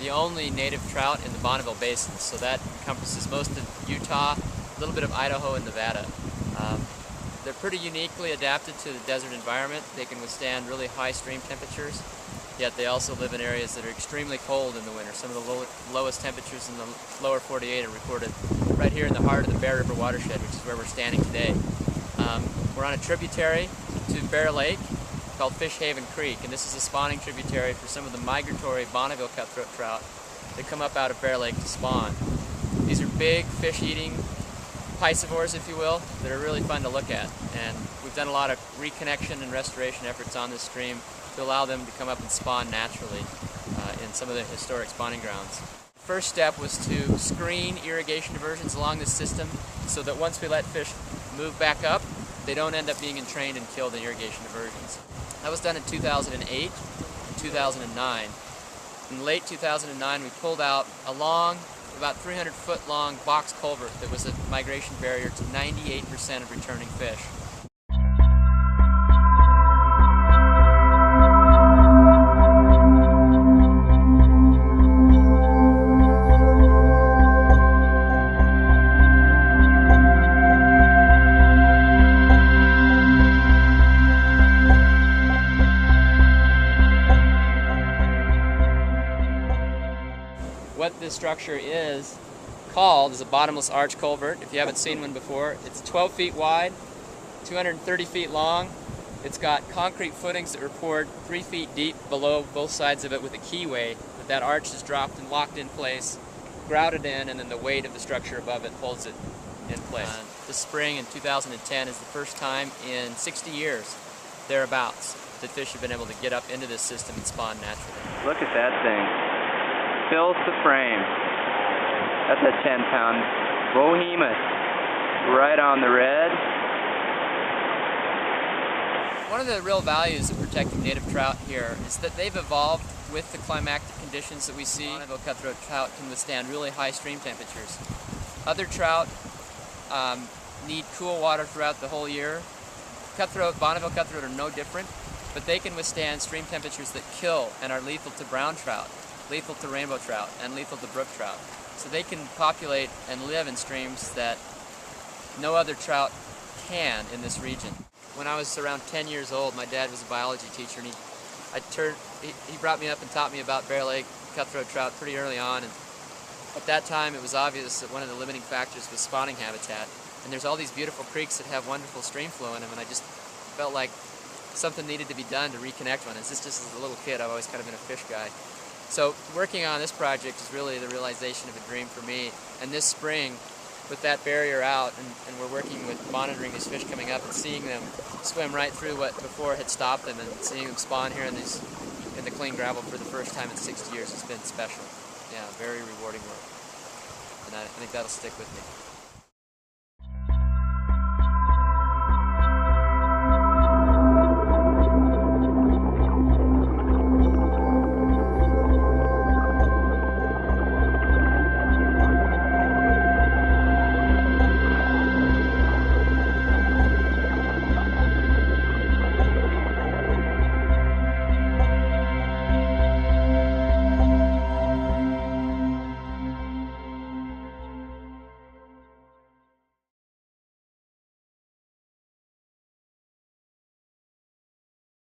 the only native trout in the Bonneville Basin, so that encompasses most of Utah, a little bit of Idaho and Nevada. They're pretty uniquely adapted to the desert environment. They can withstand really high stream temperatures, yet they also live in areas that are extremely cold in the winter. Some of the lowest temperatures in the lower 48 are recorded right here in the heart of the Bear River watershed, which is where we're standing today. We're on a tributary to Bear Lake called Fish Haven Creek, and this is a spawning tributary for some of the migratory Bonneville cutthroat trout that come up out of Bear Lake to spawn. These are big fish-eating piscivores, if you will, that are really fun to look at, and we've done a lot of reconnection and restoration efforts on this stream to allow them to come up and spawn naturally in some of the historic spawning grounds. First step was to screen irrigation diversions along this system so that once we let fish move back up, they don't end up being entrained and killed in irrigation diversions. That was done in 2008 and 2009. In late 2009, we pulled out a long, about 300-foot long box culvert that was a migration barrier to 98% of returning fish. What this structure is called is a bottomless arch culvert. If you haven't seen one before, it's 12 feet wide, 230 feet long. It's got concrete footings that are poured 3 feet deep below both sides of it with a keyway. That arch is dropped and locked in place, grouted in, and then the weight of the structure above it holds it in place. This spring in 2010 is the first time in 60 years, thereabouts, that fish have been able to get up into this system and spawn naturally. Look at that thing. Fills the frame. That's a 10-pound behemoth. Right on the red. One of the real values of protecting native trout here is that they've evolved with the climatic conditions that we see. Bonneville cutthroat trout can withstand really high stream temperatures. Other trout need cool water throughout the whole year. Bonneville cutthroat are no different, but they can withstand stream temperatures that kill and are lethal to brown trout, lethal to rainbow trout, and lethal to brook trout. So they can populate and live in streams that no other trout can in this region. When I was around 10 years old, my dad was a biology teacher, and he brought me up and taught me about Bear Lake cutthroat trout pretty early on. And at that time, it was obvious that one of the limiting factors was spawning habitat. And there's all these beautiful creeks that have wonderful stream flow in them, and I just felt like something needed to be done to reconnect one. It's just as a little kid, I've always kind of been a fish guy. So working on this project is really the realization of a dream for me. And this spring, with that barrier out, and we're working with monitoring these fish coming up and seeing them swim right through what before had stopped them, and seeing them spawn here in the clean gravel for the first time in 60 years has been special. Yeah, very rewarding work. And I think that'll stick with me.